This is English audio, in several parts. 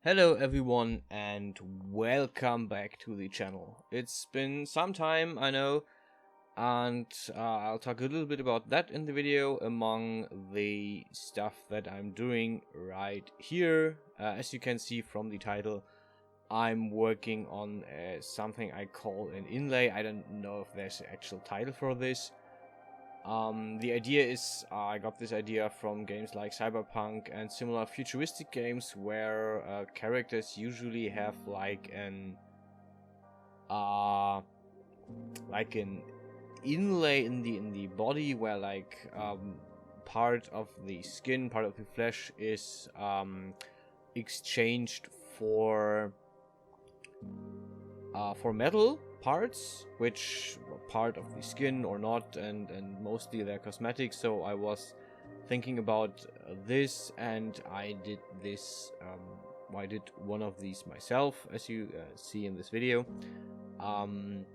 Hello everyone and welcome back to the channel. It's been some time, I know, and I'll talk a little bit about that in the video among the stuff that I'm doing right here. As you can see from the title, I'm working on something I call an inlay. I don't know if there's an actual title for this. The idea is, I got this idea from games like Cyberpunk and similar futuristic games where characters usually have uh, like an inlay in the body where part of the skin, part of the flesh is exchanged for metal parts, which were part of the skin or not, and mostly they're cosmetic. So I was thinking about this, and I did this. I did one of these myself, as you see in this video. I'm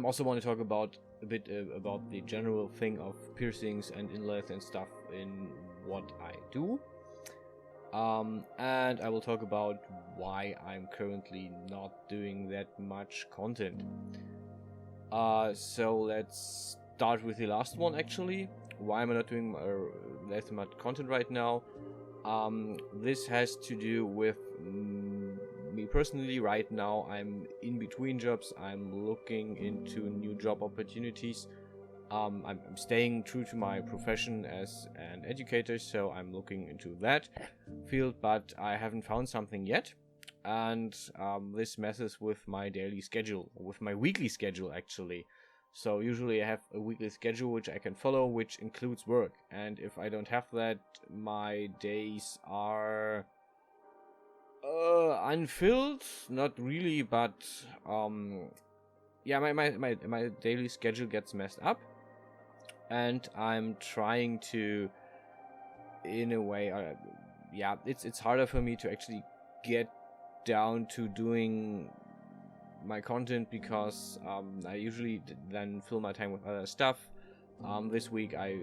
also want to talk about a bit about the general thing of piercings and inlays and stuff in what I do. And I will talk about why I'm currently not doing that much content. So let's start with the last one actually. Why am I not doing that much content right now? This has to do with me personally. Right now I'm in between jobs. I'm looking into new job opportunities. I'm staying true to my profession as an educator, so I'm looking into that field, but I haven't found something yet. And this messes with my daily schedule, with my weekly schedule actually. So usually I have a weekly schedule which I can follow, which includes work. And if I don't have that, my days are unfilled. Not really, but yeah, my daily schedule gets messed up. And I'm trying to, in a way, yeah, it's harder for me to actually get down to doing my content because I usually then fill my time with other stuff. This week I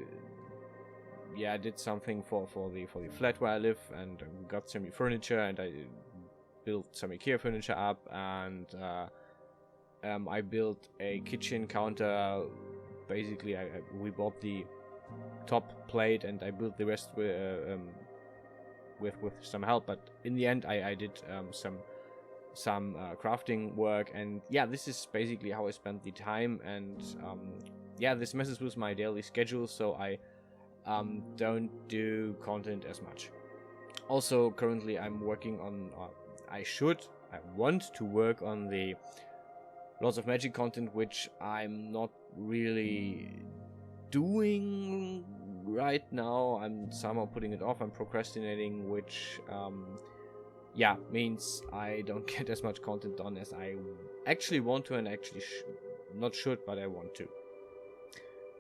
did something for the flat where I live, and got some new furniture, and I built some IKEA furniture up, and I built a kitchen counter. Basically, we bought the top plate, and I built the rest with some help. But in the end, I did some crafting work, and yeah, this is basically how I spent the time. And yeah, this messes with my daily schedule, so I don't do content as much. Also, currently, I'm working on. I want to work on the lots of magic content, which I'm not really doing right now. I'm somehow putting it off. I'm procrastinating, which yeah, means I don't get as much content done as I actually want to, and actually not should, but I want to.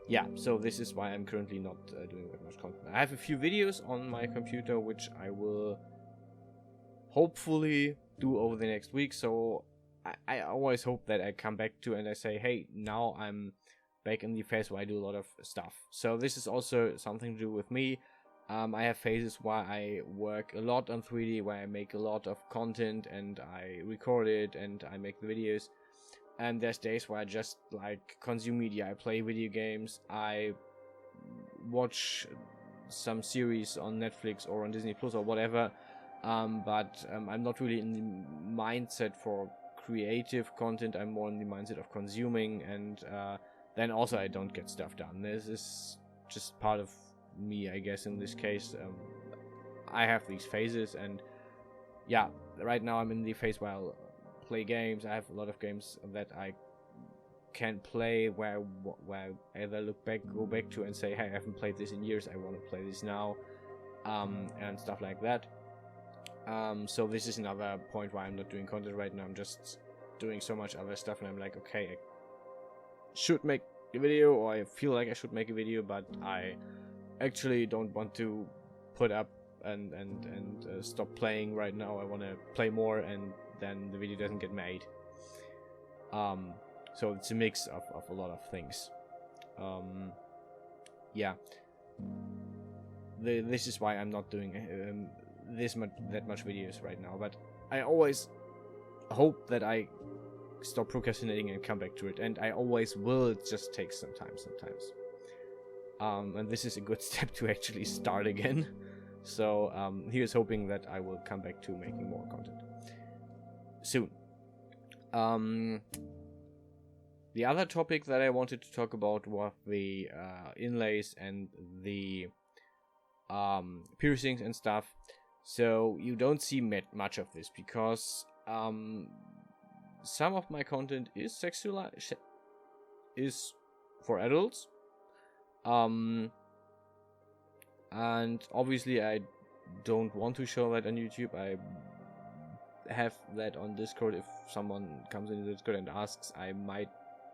Yeah, so this is why I'm currently not doing that much content. I have a few videos on my computer which I will hopefully do over the next week. So I always hope that I come back to and I say, hey, now I'm back in the phase where I do a lot of stuff. So this is also something to do with me. I have phases where I work a lot on 3D, where I make a lot of content and I record it and I make the videos. And there's days where I just like consume media. I play video games, I watch some series on Netflix or on Disney Plus or whatever. But I'm not really in the mindset for creative content. I'm more in the mindset of consuming, and then also I don't get stuff done. This is just part of me, I guess. In this case, I have these phases, and yeah, right now I'm in the phase where I'll play games. I have a lot of games that I can play where I either go back to and say, hey, I haven't played this in years, I want to play this now, and stuff like that. So this is another point why I'm not doing content right now. I'm just doing so much other stuff, and I'm like, okay, I should make a video, or I feel like I should make a video, but I actually don't want to put up and stop playing right now. I want to play more, and then the video doesn't get made. So it's a mix of a lot of things. Yeah. This is why I'm not doing that much videos right now, but I always hope that I stop procrastinating and come back to it, and I always will. It just takes some time sometimes. And this is a good step to actually start again. So here's hoping that I will come back to making more content soon. The other topic that I wanted to talk about was the inlays and the piercings and stuff. So you don't see much of this because some of my content is is for adults. And obviously I don't want to show that on YouTube. I have that on Discord. If someone comes into Discord and asks, I might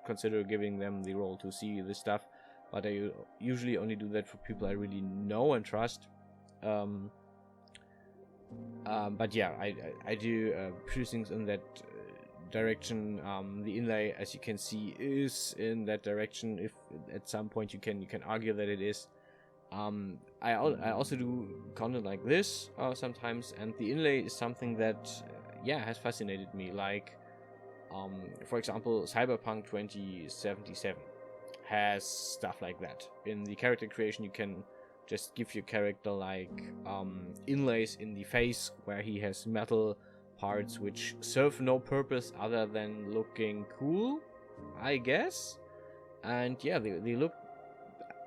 consider giving them the role to see this stuff, but I usually only do that for people I really know and trust. But yeah, I do piercings in that direction. The inlay, as you can see, is in that direction. If at some point you can argue that it is. I also do content like this sometimes, and the inlay is something that has fascinated me. Like, for example, Cyberpunk 2077 has stuff like that. In the character creation, you can just give your character like inlays in the face where he has metal parts which serve no purpose other than looking cool, I guess. And yeah, they look,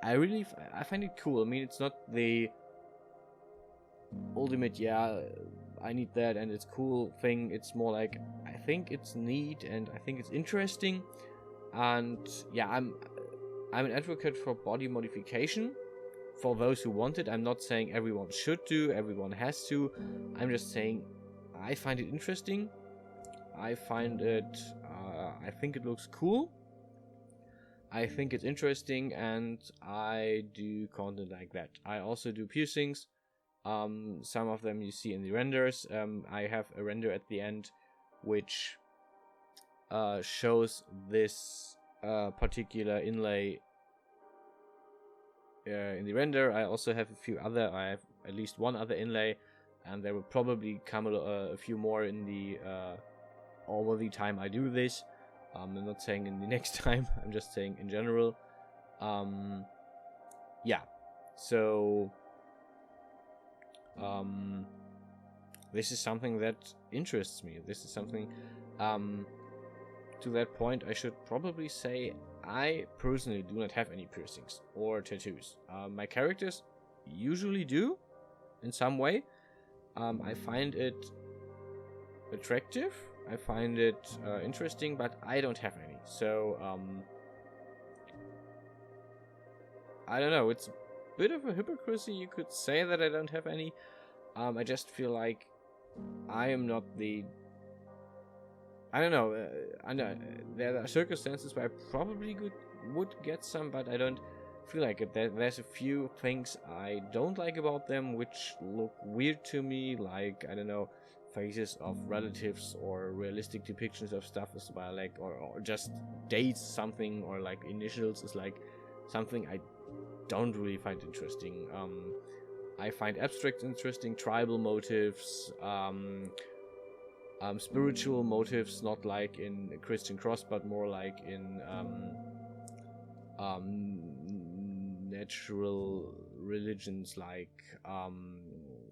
I find it cool. I mean, it's not the ultimate I need that and it's cool thing. It's more like, I think it's neat and I think it's interesting. And yeah, I'm an advocate for body modification for those who want it. I'm not saying everyone should do, everyone has to. I'm just saying I find it interesting. I find it, I think it looks cool. I think it's interesting, and I do content like that. I also do piercings. Some of them you see in the renders. I have a render at the end which shows this particular inlay in the render. I also have I have at least one other inlay, and there will probably come a few more in the over the time I do this. I'm not saying in the next time, I'm just saying in general. Yeah, so this is something that interests me. This is something, to that point, I should probably say I personally do not have any piercings or tattoos. My characters usually do, in some way. I find it attractive. I find it interesting, but I don't have any. So, I don't know. It's a bit of a hypocrisy, you could say, that I don't have any. I just feel like I am not the... I don't know. There are circumstances where I probably would get some, but I don't feel like it. There's a few things I don't like about them, which look weird to me, like, I don't know, faces of relatives or realistic depictions of stuff as well, like, or just dates, something, or like initials is like something I don't really find interesting. I find abstract interesting, tribal motifs, spiritual motifs, not like in Christian Cross, but more like in natural religions, like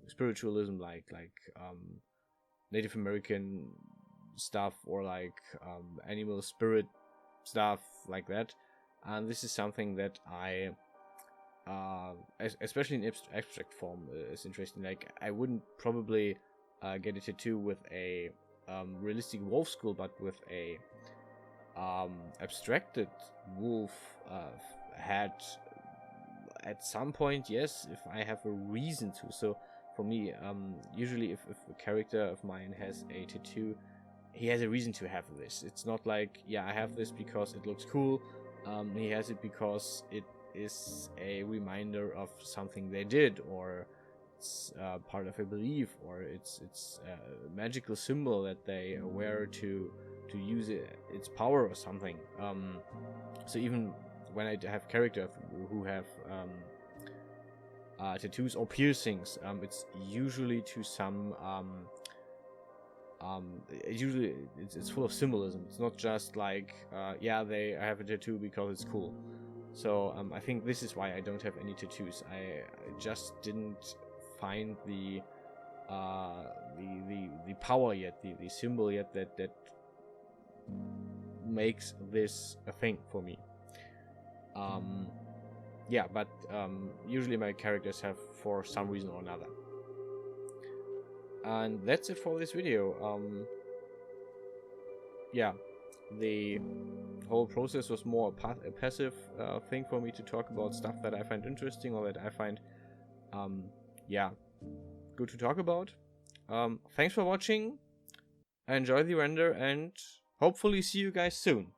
spiritualism, like Native American stuff, or like animal spirit stuff like that. And this is something that I, especially in abstract form, is interesting. Like, I wouldn't probably get a tattoo with a realistic wolf skull, but with a abstracted wolf head at some point, yes, if I have a reason to. So for me, usually if a character of mine has a tattoo, he has a reason to have this. It's not like, yeah, I have this because it looks cool. He has it because it is a reminder of something they did, or it's part of a belief, or it's a magical symbol that they wear to use its power or something. So even when I have characters who have tattoos or piercings, it's usually to some usually it's full of symbolism. It's not just like yeah, I have a tattoo because it's cool. So I think this is why I don't have any tattoos. I just didn't find the power yet, the symbol yet that makes this a thing for me. Yeah, but usually my characters have for some reason or another. And that's it for this video. Yeah, the whole process was more a passive thing for me to talk about stuff that I find interesting or that I find yeah, good to talk about. Thanks for watching. Enjoy the render and hopefully see you guys soon.